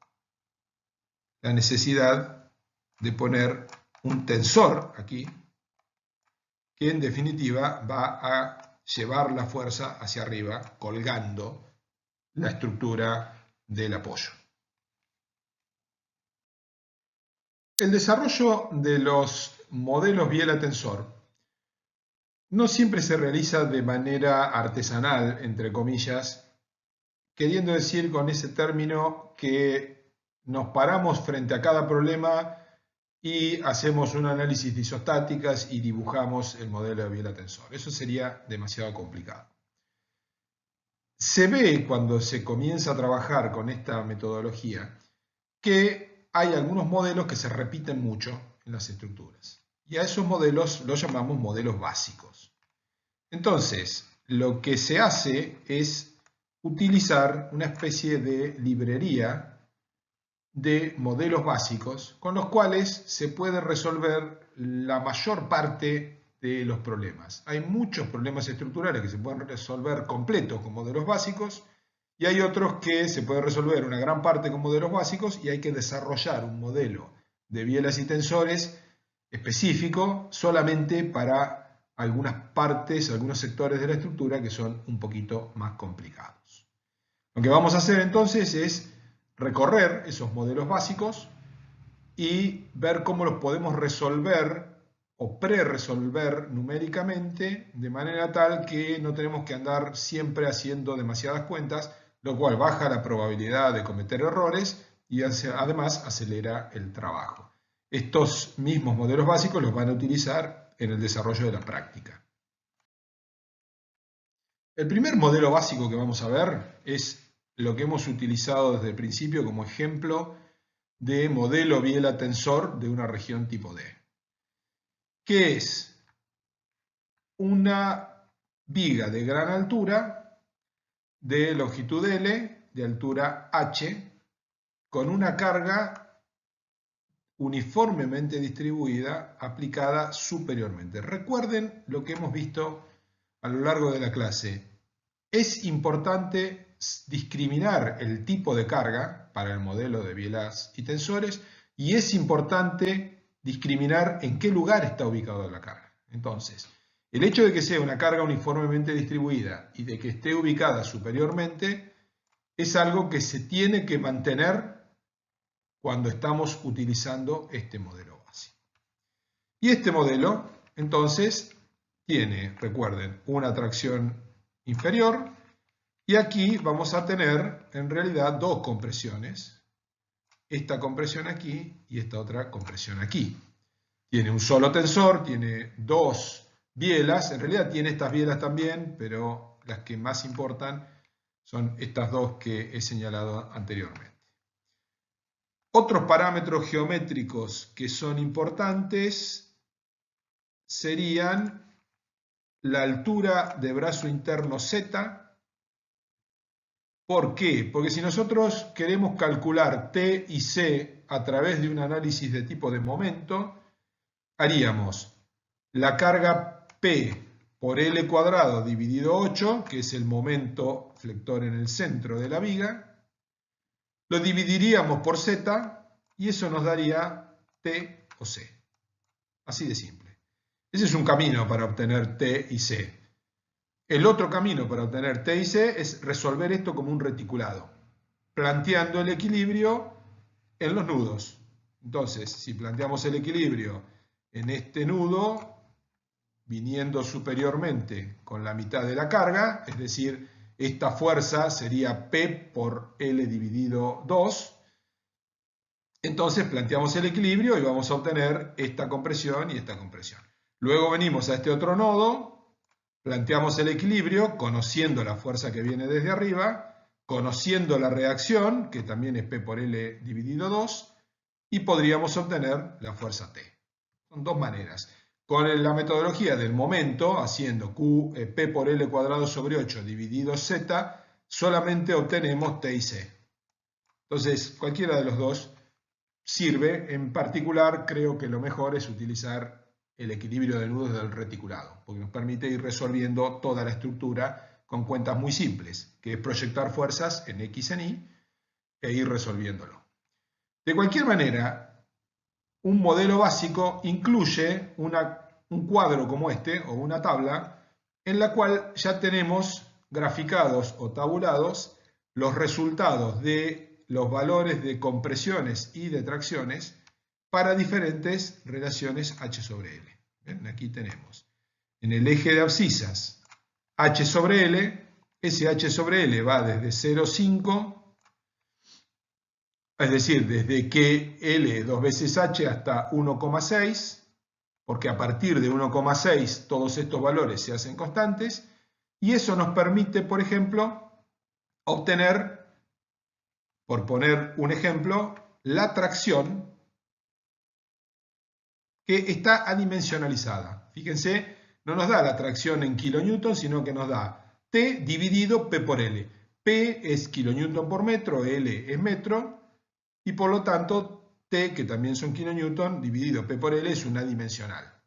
Speaker 1: la necesidad de poner un tensor aquí, que en definitiva va a llevar la fuerza hacia arriba, colgando la estructura del apoyo. El desarrollo de los modelos biela-tensor no siempre se realiza de manera artesanal, entre comillas, queriendo decir con ese término que nos paramos frente a cada problema y hacemos un análisis de isostáticas y dibujamos el modelo de biela-tensor. Eso sería demasiado complicado. Se ve cuando se comienza a trabajar con esta metodología que hay algunos modelos que se repiten mucho en las estructuras. Y a esos modelos los llamamos modelos básicos. Entonces, lo que se hace es utilizar una especie de librería de modelos básicos con los cuales se puede resolver la mayor parte de los problemas. Hay muchos problemas estructurales que se pueden resolver completos con modelos básicos y hay otros que se puede resolver una gran parte con modelos básicos y hay que desarrollar un modelo de bielas y tensores específico solamente para algunas partes, algunos sectores de la estructura que son un poquito más complicados. Lo que vamos a hacer entonces es recorrer esos modelos básicos y ver cómo los podemos resolver o pre-resolver numéricamente de manera tal que no tenemos que andar siempre haciendo demasiadas cuentas, lo cual baja la probabilidad de cometer errores y además acelera el trabajo. Estos mismos modelos básicos los van a utilizar en el desarrollo de la práctica. El primer modelo básico que vamos a ver es lo que hemos utilizado desde el principio como ejemplo de modelo biela-tensor de una región tipo D, que es una viga de gran altura, de longitud L, de altura H, con una carga uniformemente distribuida aplicada superiormente. Recuerden lo que hemos visto a lo largo de la clase. Es importante discriminar el tipo de carga para el modelo de bielas y tensores y es importante discriminar en qué lugar está ubicada la carga. Entonces, el hecho de que sea una carga uniformemente distribuida y de que esté ubicada superiormente es algo que se tiene que mantener cuando estamos utilizando este modelo básico. Y este modelo, entonces, tiene, recuerden, una tracción inferior y aquí vamos a tener en realidad dos compresiones, esta compresión aquí y esta otra compresión aquí. Tiene un solo tensor, tiene dos bielas, en realidad tiene estas bielas también, pero las que más importan son estas dos que he señalado anteriormente. Otros parámetros geométricos que son importantes serían la altura de brazo interno Z ¿Por qué? Porque si nosotros queremos calcular T y C a través de un análisis de tipo de momento, haríamos la carga P por L cuadrado dividido 8, que es el momento flector en el centro de la viga, lo dividiríamos por Z y eso nos daría T o C. Así de simple. Ese es un camino para obtener T y C. El otro camino para obtener T y C es resolver esto como un reticulado, planteando el equilibrio en los nudos. Entonces, si planteamos el equilibrio en este nudo, viniendo superiormente con la mitad de la carga, es decir, esta fuerza sería P por L dividido 2, entonces planteamos el equilibrio y vamos a obtener esta compresión y esta compresión. Luego venimos a este otro nodo, planteamos el equilibrio conociendo la fuerza que viene desde arriba, conociendo la reacción, que también es P por L dividido 2, y podríamos obtener la fuerza T. Son dos maneras. Con la metodología del momento, haciendo P por L cuadrado sobre 8 dividido Z, solamente obtenemos T y C. Entonces, cualquiera de los dos sirve. En particular, creo que lo mejor es utilizar el equilibrio de nudos del reticulado, porque nos permite ir resolviendo toda la estructura con cuentas muy simples, que es proyectar fuerzas en X en Y e ir resolviéndolo. De cualquier manera, un modelo básico incluye un cuadro como este, o una tabla, en la cual ya tenemos graficados o tabulados los resultados de los valores de compresiones y de tracciones para diferentes relaciones H sobre L. ¿Ven? Aquí tenemos en el eje de abscisas H sobre L, ese H sobre L va desde 0,5, es decir, desde que L 2 veces H hasta 1,6, porque a partir de 1,6 todos estos valores se hacen constantes, y eso nos permite, por ejemplo, obtener, por poner un ejemplo, la tracción que está adimensionalizada. Fíjense, no nos da la tracción en kilonewton, sino que nos da T dividido P por L. P es kilonewton por metro, L es metro, y por lo tanto T, que también son kilonewton, dividido P por L es una dimensional.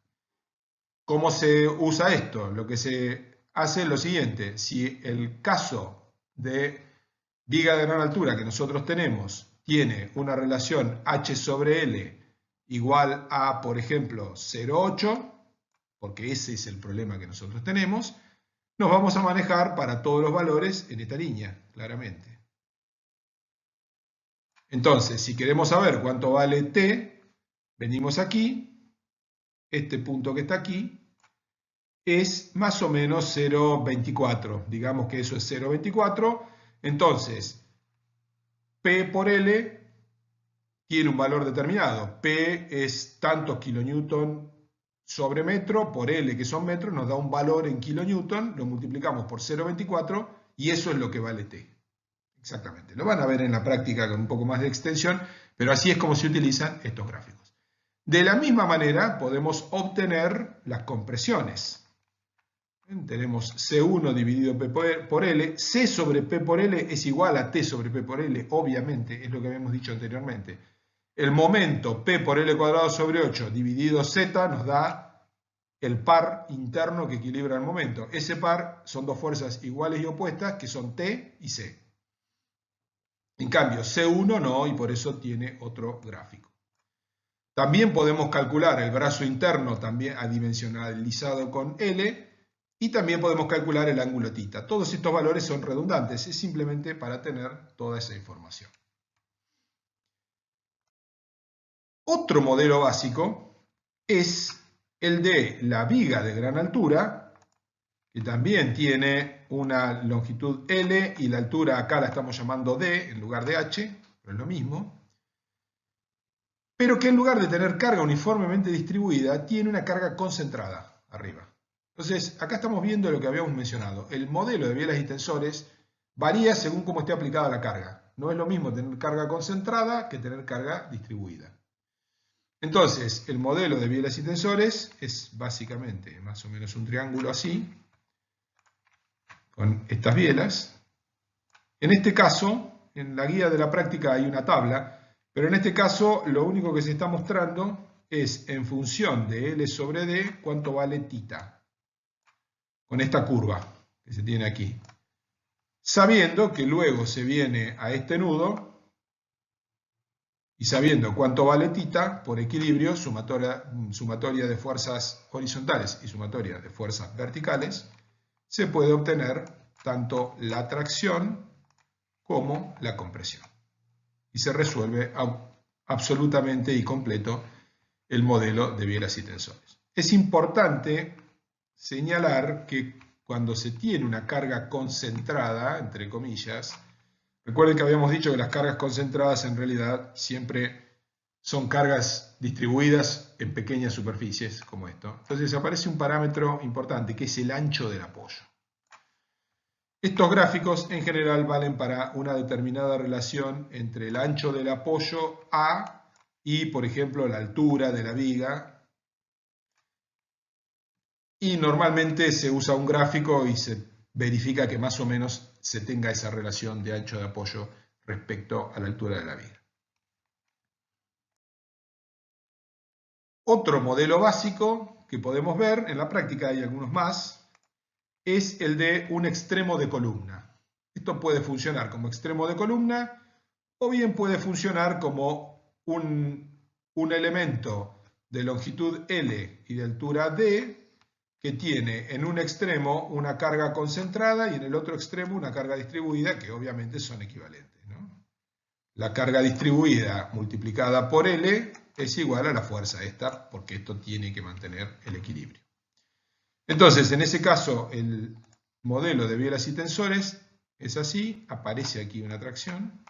Speaker 1: ¿Cómo se usa esto? Lo que se hace es lo siguiente: si el caso de viga de gran altura que nosotros tenemos tiene una relación H sobre L igual a, por ejemplo, 0,8, porque ese es el problema que nosotros tenemos, nos vamos a manejar para todos los valores en esta línea, claramente. Entonces, si queremos saber cuánto vale T, venimos aquí, este punto que está aquí es más o menos 0,24, digamos que eso es 0,24, entonces P por L tiene un valor determinado, P es tantos kilonewton sobre metro por L, que son metros, nos da un valor en kilonewton, lo multiplicamos por 0,24 y eso es lo que vale T. Exactamente, lo van a ver en la práctica con un poco más de extensión, pero así es como se utilizan estos gráficos. De la misma manera podemos obtener las compresiones. Tenemos C1 dividido P por L, C sobre P por L es igual a T sobre P por L, obviamente, es lo que habíamos dicho anteriormente. El momento P por L cuadrado sobre 8 dividido Z nos da el par interno que equilibra el momento. Ese par son dos fuerzas iguales y opuestas que son T y C. En cambio, C1 no, y por eso tiene otro gráfico. También podemos calcular el brazo interno también adimensionalizado con L, y también podemos calcular el ángulo θ. Todos estos valores son redundantes, es simplemente para tener toda esa información. Otro modelo básico es el de la viga de gran altura, que también tiene una longitud L y la altura acá la estamos llamando D en lugar de H, pero es lo mismo, pero que en lugar de tener carga uniformemente distribuida, tiene una carga concentrada arriba. Entonces, acá estamos viendo lo que habíamos mencionado. El modelo de bielas y tensores varía según cómo esté aplicada la carga. No es lo mismo tener carga concentrada que tener carga distribuida. Entonces, el modelo de bielas y tensores es básicamente más o menos un triángulo así, con estas bielas. En este caso, en la guía de la práctica hay una tabla, pero en este caso lo único que se está mostrando es en función de L sobre D cuánto vale tita, con esta curva que se tiene aquí. Sabiendo que luego se viene a este nudo y sabiendo cuánto vale tita, por equilibrio, sumatoria de fuerzas horizontales y sumatoria de fuerzas verticales, se puede obtener tanto la tracción como la compresión. Y se resuelve absolutamente y completo el modelo de bielas y tensores. Es importante señalar que cuando se tiene una carga concentrada, entre comillas, recuerden que habíamos dicho que las cargas concentradas en realidad siempre son cargas distribuidas en pequeñas superficies, como esto. Entonces aparece un parámetro importante, que es el ancho del apoyo. Estos gráficos en general valen para una determinada relación entre el ancho del apoyo A y, por ejemplo, la altura de la viga. Y normalmente se usa un gráfico y se verifica que más o menos se tenga esa relación de ancho de apoyo respecto a la altura de la viga. Otro modelo básico que podemos ver, en la práctica hay algunos más, es el de un extremo de columna. Esto puede funcionar como extremo de columna o bien puede funcionar como un elemento de longitud L y de altura D que tiene en un extremo una carga concentrada y en el otro extremo una carga distribuida, que obviamente son equivalentes, ¿no? La carga distribuida multiplicada por L es igual a la fuerza esta, porque esto tiene que mantener el equilibrio. Entonces, en ese caso, el modelo de bielas y tensores es así, aparece aquí una tracción.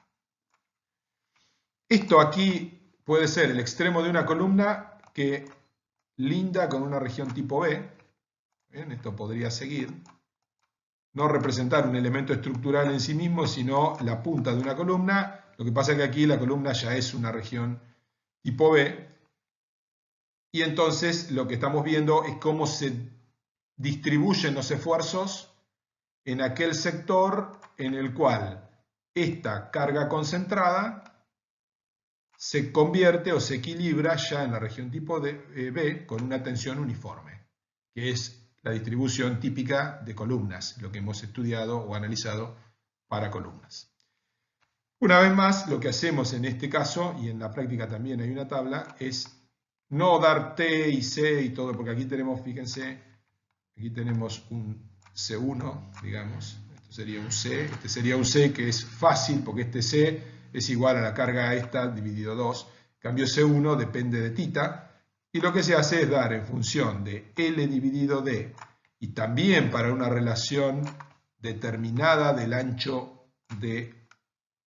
Speaker 1: Esto aquí puede ser el extremo de una columna que linda con una región tipo B. Bien, esto podría seguir. No representar un elemento estructural en sí mismo, sino la punta de una columna. Lo que pasa es que aquí la columna ya es una región tipo B. Y entonces lo que estamos viendo es cómo se distribuyen los esfuerzos en aquel sector en el cual esta carga concentrada se convierte o se equilibra ya en la región tipo B con una tensión uniforme, que es la distribución típica de columnas, lo que hemos estudiado o analizado para columnas. Una vez más, lo que hacemos en este caso, y en la práctica también hay una tabla, es no dar T y C y todo, porque aquí tenemos, fíjense, aquí tenemos un C1, digamos, esto sería un C, este sería un C que es fácil, porque este C es igual a la carga esta dividido 2, cambio C1 depende de tita, y lo que se hace es dar en función de L dividido D, y también para una relación determinada del ancho de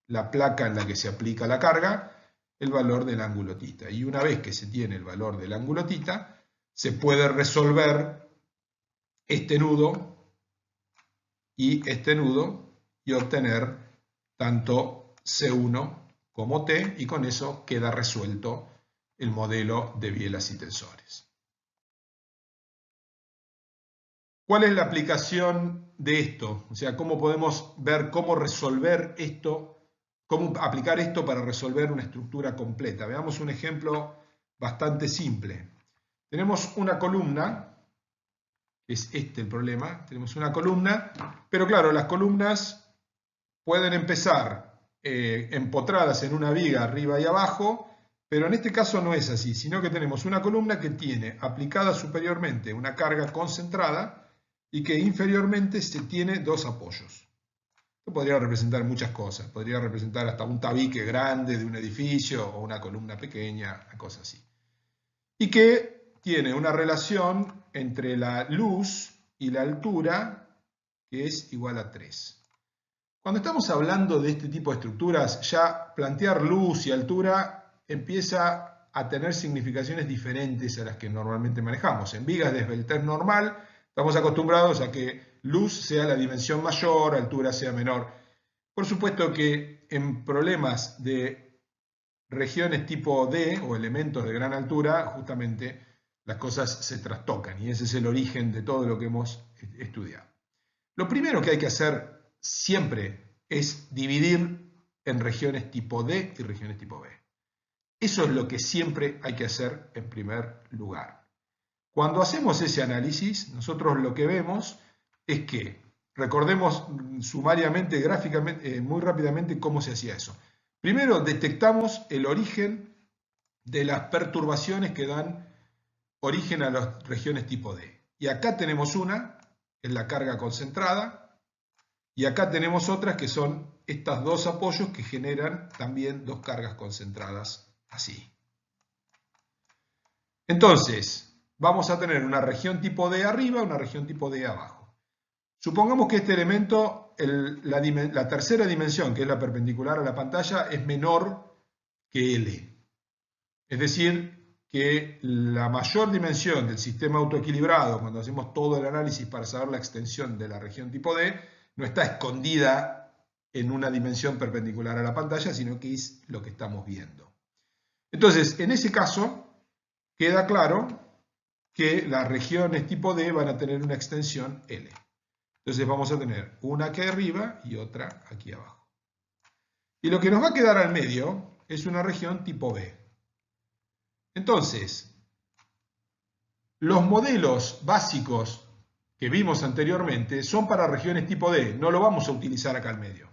Speaker 1: la placa en la que se aplica la carga, el valor del ángulo tita. Y una vez que se tiene el valor del ángulo tita, se puede resolver este nudo y obtener tanto C1 como T, y con eso queda resuelto el modelo de bielas y tensores. ¿Cuál es la aplicación de esto? O sea, ¿cómo podemos ver cómo resolver esto, cómo aplicar esto para resolver una estructura completa? Veamos un ejemplo bastante simple. Tenemos una columna, es este el problema, tenemos una columna, pero claro, las columnas pueden empezar empotradas en una viga arriba y abajo, pero en este caso no es así, sino que tenemos una columna que tiene aplicada superiormente una carga concentrada y que inferiormente se tiene dos apoyos. Esto podría representar muchas cosas, podría representar hasta un tabique grande de un edificio o una columna pequeña, una cosa así. Y que tiene una relación entre la luz y la altura que es igual a 3. Cuando estamos hablando de este tipo de estructuras, ya plantear luz y altura empieza a tener significaciones diferentes a las que normalmente manejamos. En vigas de esbeltez normal estamos acostumbrados a que luz sea la dimensión mayor, altura sea menor. Por supuesto que en problemas de regiones tipo D o elementos de gran altura, justamente las cosas se trastocan y ese es el origen de todo lo que hemos estudiado. Lo primero que hay que hacer siempre es dividir en regiones tipo D y regiones tipo B. Eso es lo que siempre hay que hacer en primer lugar. Cuando hacemos ese análisis, nosotros lo que vemos es que, recordemos sumariamente, gráficamente, muy rápidamente cómo se hacía eso. Primero detectamos el origen de las perturbaciones que dan origen a las regiones tipo D. Y acá tenemos una, es la carga concentrada, y acá tenemos otras que son estos dos apoyos que generan también dos cargas concentradas así. Entonces, vamos a tener una región tipo D arriba, una región tipo D abajo. Supongamos que este elemento, la tercera dimensión, que es la perpendicular a la pantalla, es menor que L. Es decir, que la mayor dimensión del sistema autoequilibrado, cuando hacemos todo el análisis para saber la extensión de la región tipo D, no está escondida en una dimensión perpendicular a la pantalla, sino que es lo que estamos viendo. Entonces, en ese caso, queda claro que las regiones tipo D van a tener una extensión L. Entonces vamos a tener una aquí arriba y otra aquí abajo. Y lo que nos va a quedar al medio es una región tipo B. Entonces, los modelos básicos que vimos anteriormente son para regiones tipo D. No lo vamos a utilizar acá al medio,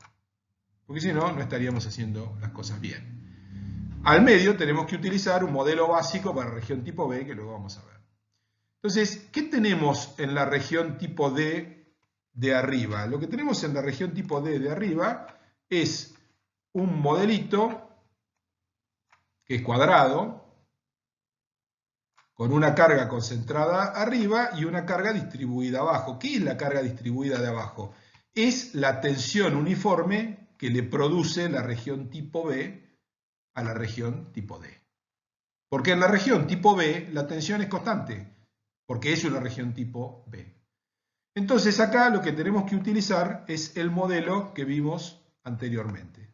Speaker 1: porque si no, no estaríamos haciendo las cosas bien. Al medio tenemos que utilizar un modelo básico para región tipo B, que luego vamos a ver. Entonces, ¿qué tenemos en la región tipo D de arriba? Lo que tenemos en la región tipo D de arriba es un modelito que es cuadrado, con una carga concentrada arriba y una carga distribuida abajo. ¿Qué es la carga distribuida de abajo? Es la tensión uniforme que le produce la región tipo B a la región tipo D. Porque en la región tipo B la tensión es constante, porque es una región tipo B. Entonces acá lo que tenemos que utilizar es el modelo que vimos anteriormente.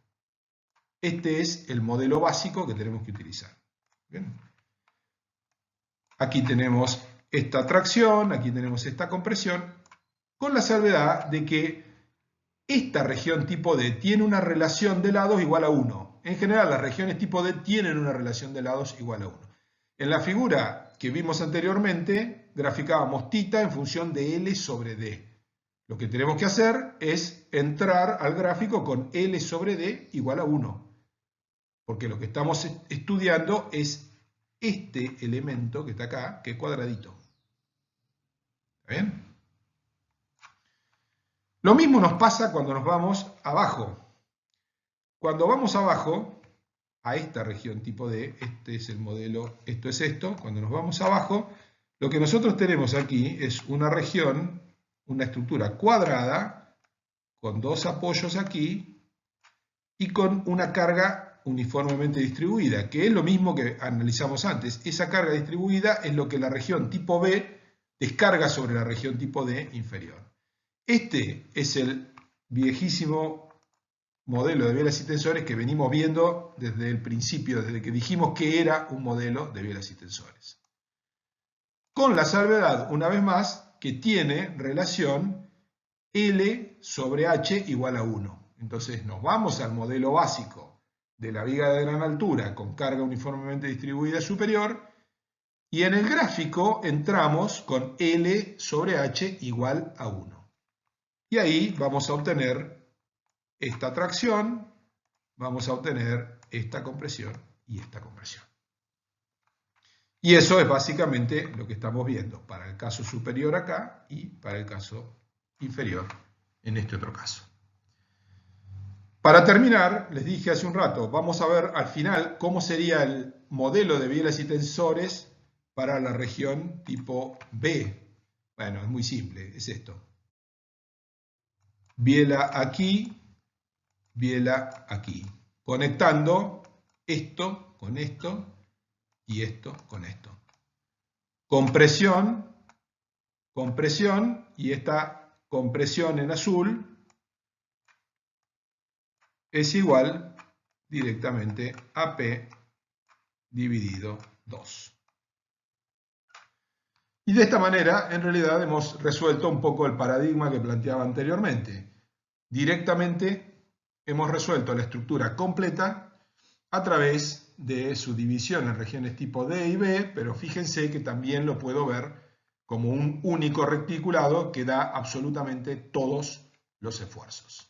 Speaker 1: Este es el modelo básico que tenemos que utilizar. ¿Bien? Aquí tenemos esta tracción, aquí tenemos esta compresión, con la salvedad de que esta región tipo D tiene una relación de lados igual a 1. En general, las regiones tipo D tienen una relación de lados igual a 1. En la figura que vimos anteriormente, graficábamos θ en función de L sobre D. Lo que tenemos que hacer es entrar al gráfico con L sobre D igual a 1. Porque lo que estamos estudiando es este elemento que está acá, que es cuadradito. ¿Está bien? Lo mismo nos pasa cuando nos vamos abajo. Cuando vamos abajo, a esta región tipo D, este es el modelo, esto es esto, cuando nos vamos abajo, lo que nosotros tenemos aquí es una región, una estructura cuadrada, con dos apoyos aquí, y con una carga uniformemente distribuida, que es lo mismo que analizamos antes. Esa carga distribuida es lo que la región tipo B descarga sobre la región tipo D inferior. Este es el viejísimo modelo de bielas y tensores que venimos viendo desde el principio, desde que dijimos que era un modelo de bielas y tensores. Con la salvedad, una vez más, que tiene relación L sobre H igual a 1. Entonces nos vamos al modelo básico de la viga de gran altura con carga uniformemente distribuida superior y en el gráfico entramos con L sobre H igual a 1. Y ahí vamos a obtener esta tracción, vamos a obtener esta compresión y esta compresión. Y eso es básicamente lo que estamos viendo para el caso superior acá y para el caso inferior en este otro caso. Para terminar, les dije hace un rato, vamos a ver al final cómo sería el modelo de bielas y tensores para la región tipo B. Bueno, es muy simple, es esto. Biela aquí, biela aquí. Conectando esto con esto y esto con esto. Compresión, compresión y esta compresión en azul es igual directamente a P dividido 2. Y de esta manera, en realidad, hemos resuelto un poco el paradigma que planteaba anteriormente. Directamente hemos resuelto la estructura completa a través de su división en regiones tipo D y B, pero fíjense que también lo puedo ver como un único reticulado que da absolutamente todos los esfuerzos.